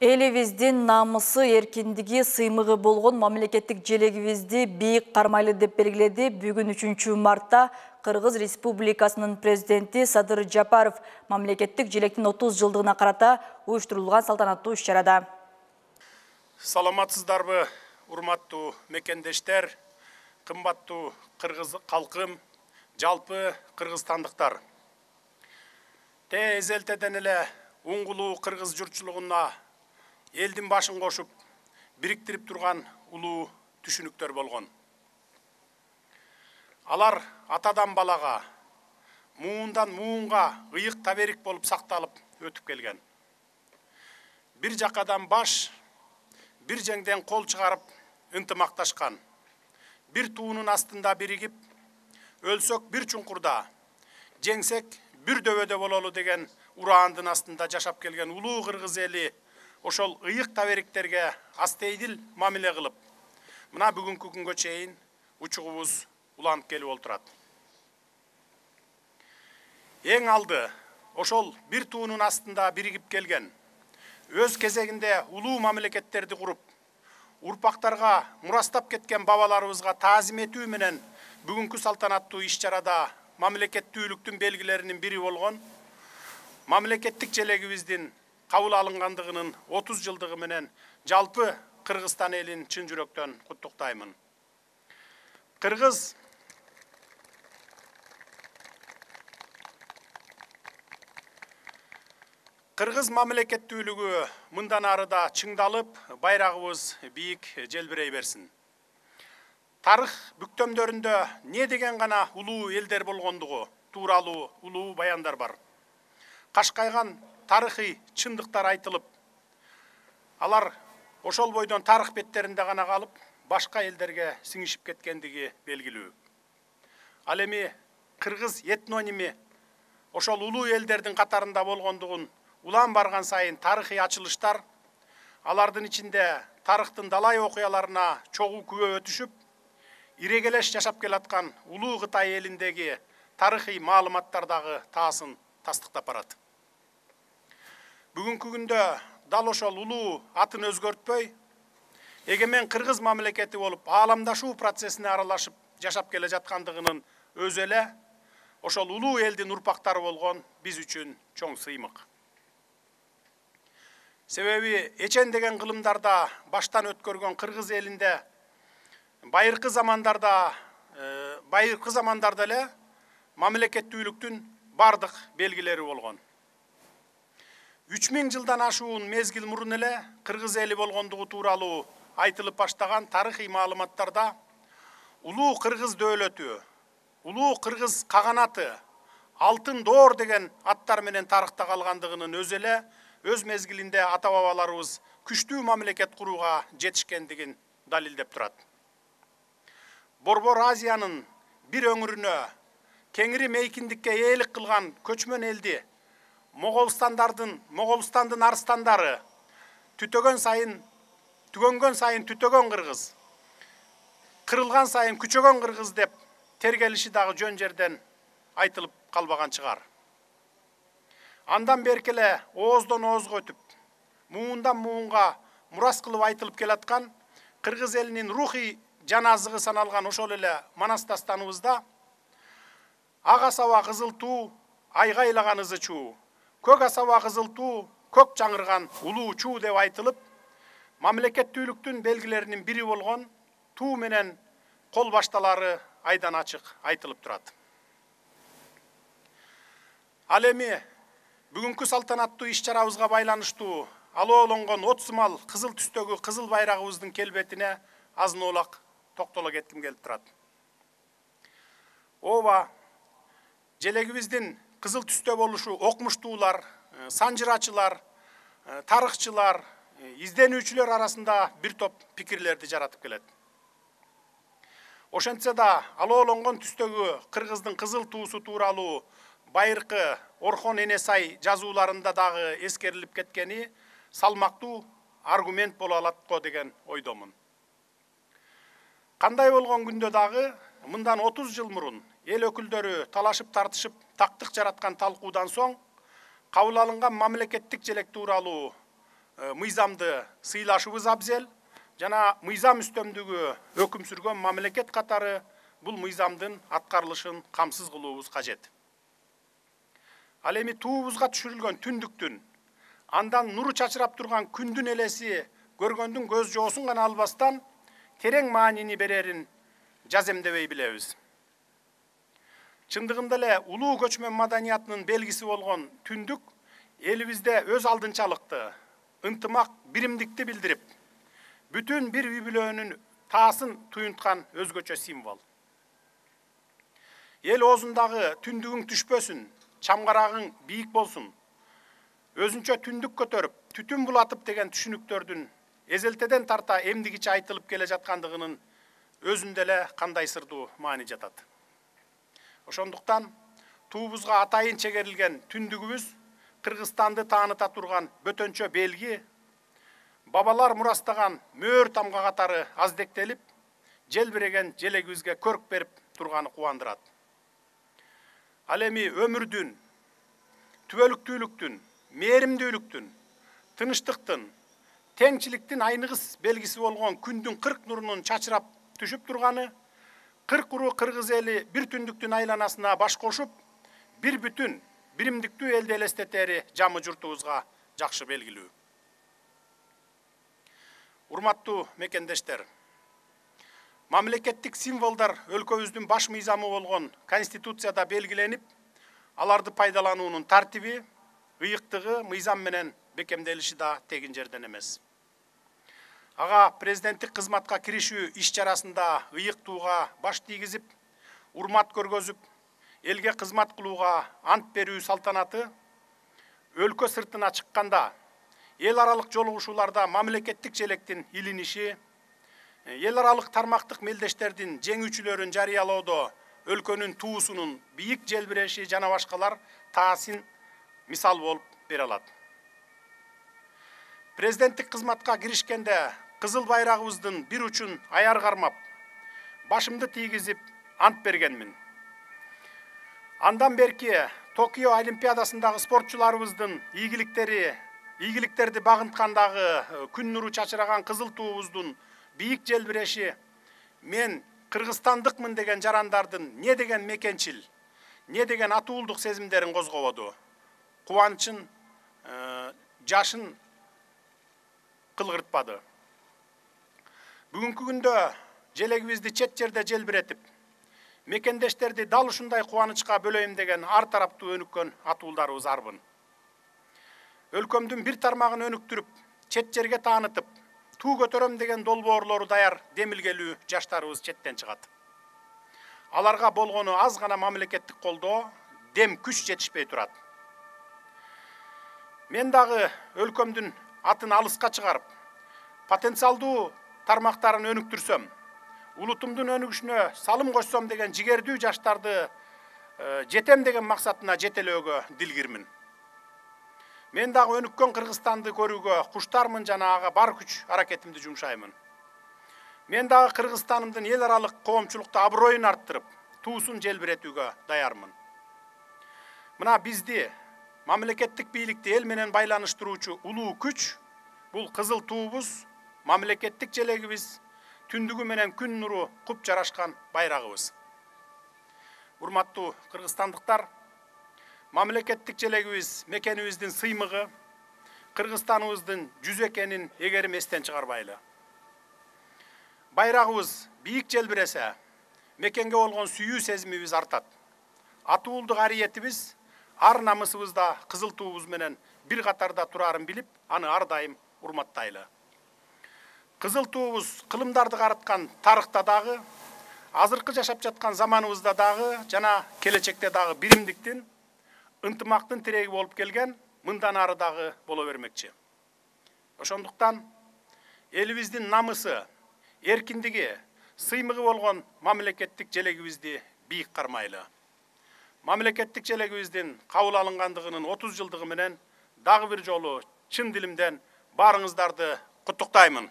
Элибиздин намысы, эркиндиги, сыймыгы болгон мамлекеттик желегибизди бийик кармайлы деп белгиледи. Бүгүн 3 мартта Кыргыз Республикасынын президенти Садыр Жапаров мамлекеттик желектин 30 жылдыгына карата уюштурулган салтанаттуу иш-чарада. Саламатсыздарбы, урматтуу мекендештер, кымбаттуу кыргыз калкым, жалпы кыргызстандыктар. Эзелтеден эле уңгулуу кыргыз журтчулугуна элдин башын кошуп, бириктирип турган улуу түшүнүктөр болгон. Алар атадан балага, муундан муунга ыйык таберик болуп сакталып өтүп келген. Бир жакадан баш, бир жеңден кол чыгарып ынтымакташкан. Бир туунун астында биригип, өлсөк бир чуңкурда, жеңсек бир дөбөдө бололу деген ураандын астында жашап келген улуу кыргыз эли ошол ыйык табериктерге астейдил мамиле кылып, мына бүгүнкү күнгө чейин учугубуз уланып келип отурат. Эң алды ошол бир туунун астында биригип келген, өз кезегинде улуу мамлекеттерди куруп, урпактарга мурастап кеткен бабаларыбызга таазим этүү менен бүгүнкү салтанаттуу иш-чарада мамлекеттүүлүктүн белгилеринин бири болгон мамлекеттик желегибиздин кабыл алынгандыгынын 30 жылдыгы менен жалпы Кыргызстан элин чын жүрөктөн куттуктаймын. Кыргыз мамлекеттүүлүгү мындан арыда чыңдалып, байрагыбыз бийик желбирей берсин. Тарых бүктөмдөрүндө не деген гана улуу элдер болгондугу тууралуу улуу баяндар бар. Кашкайган тарыхый чындыктар айтылып, алар ошол бойдон тарых беттеринде гана калып, башка элдерге сиңишип кеткендиги белгилүү. Ал эми кыргыз этноними ошол улуу элдердин катарында болгондугун улам барган сайын тарыхый ачылыштар, алардын ичинде тарыхтын далай окуяларына чогуу күбө өтүшүп, ирегелеш жашап келаткан улуу Кытай элиндеги тарыхый маалыматтар дагы таасын тастыктап барат. Бүгүнкү күндө дал ошол улуу атын өзгөртпөй, эгемен кыргыз мамлекети болуп, ааламдашуу процессине аралашып жашап келе жаткандыгынын өзү эле ошол улуу элдин урпактары болгон биз үчүн чоң сыймык. Себеби эчен деген кылымдарда баштан өткөргөн кыргыз элинде байыркы замандарда эле мамлекеттүүлүктүн бардык белгилери болгон. 3000 жылдан ашуун мезгил мурун эле кыргыз эли болгондугу тууралуу айтылып баштаган тарыхый маалыматтарда улуу кыргыз дөөлөтү, улуу кыргыз каганаты, алтын доор деген аттар менен тарыхта калгандыгынын өзү эле өз мезгилинде ата бабаларыбыз күчтүү мамлекет курууга жетишкендигин далилдеп турат. Борбор Азиянын бир өңүрүнө кеңири мейкиндикке ээлик кылган көчмөн элди Моголстандын арстандары түгөнгөн сайын түтөгөн кыргыз, кырылган сайын күчөгөн кыргыз деп тергелиши дагы жөн жерден айтылып калбаган чыгар. Андан беркеле ооздон оозго өтүп, муундан муунга мурас кылып айтылып келаткан кыргыз элинин рухий жан азыгы саналган ошол эле Манас дастаныбызда ак асаба кызыл туу, айгайлаган ызы чуу, көк асаба кызыл туу, көк жаңырган улуу чуу деп айтылып, мамлекеттүүлүктүн белгилеринин бири болгон туу менен кол башталары айдан ачык айтылып турат. Ал эми бүгүнкү салтанаттуу иш-чарабызга байланыштуу алоолонгон от сымал кызыл түстөгү кызыл байрагыбыздын келбетине азын-оолак токтоло кетким келип турат. Ооба, желегибиздин кызыл түстө болушу окмуштуулар, санжырачылар, тарыхчылар, изденүүчүлөр арасында бир топ пикирлерди жаратып келет. Ошентсе да алоолонгон түстөгү кыргыздын кызыл туусу тууралуу байыркы Орхон Энесай жазууларында дагы эскерилип кеткени салмактуу аргумент боло алат го деген ойдомун. Кандай болгон күндө дагы мындан 30 жыл мурун эл өкүлдөрү талашып тартышып тактык жараткан талкуудан соң кабыл алынган мамлекеттик желек тууралуу мыйзамды сыйлашыбыз абзел, жана мыйзам үстөмдүгү өкүм сүргөн мамлекет катары бул мыйзамдын аткарылышын камсыз кылуубуз кажет. Ал эми туубузга түшүрүлгөн түндүктүн, андан нуру чачырап турган күндүн элеси көргөндүн көз жоосун гана албастан терең маанини берерин жаземдебей билебиз. Чындыгында эле улуу көчмөн маданиятынын белгиси болгон түндүк элибизде өз алдынчалыкты, ынтымак, биримдикти билдирип, бүтүн бир үй бүлөнүн таасын туюнткан өзгөчө символ. Эл оозундагы түндүгүң түшпөсүн, чамгарагың бийик болсун, өзүнчө түндүк көтөрүп, түтүн булатып деген түшүнүктөрдүн эзелтеден тарта эмдигиче айтылып келе жаткандыгынын өзүндө эле кандай сырдуу маани жатат. Ошондуктан туубузга атайын чегерилген түндүгүбүз Кыргызстанды тааныта турган бөтөнчө белги, бабалар мурастаган мөөр тамга катары аздектелип, желбиреген желегибизге көрк берип турганы кубандырат. Ал эми өмүрдүн, түбөлүктүүлүктүн, мээримдүүлүктүн, тынычтыктын, теңчиликтин айныгыс белгиси болгон күндүн 40 нурунун чачырап түшүп турганы, 40 уру кыргыз эли бир түндүктүн айланасына баш кошуп, бир бүтүн, биримдиктүү элди элестетери жамы журтубузга жакшы белгилүү. Урматтуу мекендештер, мамлекеттик символдар өлкөбүздүн баш мыйзамы болгон Конституцияда белгиленип, аларды пайдалануунун тартиби, ыйыктыгы мыйзам менен бекемделиши да тегин жерден эмес. Ага президенттик кызматка киришүү иш чарасында ыйыктууга баш тийгизип, урмат көргөзүп, элге кызмат кылууга ант берүү салтанаты өлкө сыртына чыкканда, эл аралык жолугушууларда мамлекеттик желектин илиниши, эл аралык тармактык мелдештердин жеңүүчүлөрүн жарыялоодо өлкөнүн туусунун бийик желбиреши жана башкалар таасын мисал болуп бере алат. Президенттик кызматка киришкенде кызыл байрагыбыздын бир учун аяр кармап, башымды тийгизип ант бергенмин. Андан берки Токио Олимпиадасындагы спортчуларыбыздын ийгиликтерди багынткандагы күн нуру чачыраган кызыл туубуздун бийик желбиреши мен кыргызстандыкмын деген жарандардын не деген мекенчил, не деген атуулдук сезимдерин козгободу, кубанычын, жашын кылгыртпады. Бүгүнкү күндө желегибизди чет жерде желбиретип, мекендештерди дал ушундай кубанычка бөлөйм деген ар тараптуу өнүккөн атуулдарыбыз арбын. Өлкөмдүн бир тармагын өнүктүрүп, чет жерге таанытып, туу көтөрөм деген долбоорлору даяр демилгелүү жаштарыбыз четтен чыгат. Аларга болгону аз гана мамлекеттик колдоо, дем күч жетишпей турат. Мен дагы өлкөмдүн атын алыска чыгарып, потенциалдуу тармактарын өнүктүрсөм, улутумдун өнүгүшүнө салым кошсом деген жигердүү жаштарды жетем деген максатына жетелөөгө дилгирмин. Мен дагы өнүккөн Кыргызстанды көрүүгө куштармын жана ага бар күч аракетимди жумшаймын. Мен дагы Кыргызстанымдын эл аралык коомчулукта аброюн арттырып, туусун желбиретүүгө даярмын. Мына бизди, мамлекеттик бийликти эл менен байланыштыруучу улуу күч, бул кызыл туубуз, мамлекеттик желегибиз, түндүгү менен күн нуру куп жарашкан байрагыбыз. Урматтуу кыргызстандыктар, мамлекеттик желегибиз мекенибиздин сыймыгы, Кыргызстаныбыздын жүз экенин эгерим эстен чыгарбайлы. Байрагыбыз бийик желбиресе, мекенге болгон сүйүү сезимибиз артат. Атуулдук ариетибиз, ар намысыбызда кызыл туубуз менен бир катарда турарын билип, аны ар дайым урматтайлы. Кызыл туубуз кылымдарды карыткан тарыхта дагы, азыркы жашап жаткан заманыбызда дагы жана келечекте дагы биримдиктин, ынтымактын тиреги болуп келген, мындан ары дагы боло бермекчи. Ошондуктан элибиздин намысы, эркиндиги, сыймыгы болгон мамлекеттик желегибизди бийик кармайлы. Мамлекеттик желегибиздин кабыл алынгандыгынын 30 жылдыгы менен дагы бир жолу чын дилимден баарыңыздарды куттуктаймын.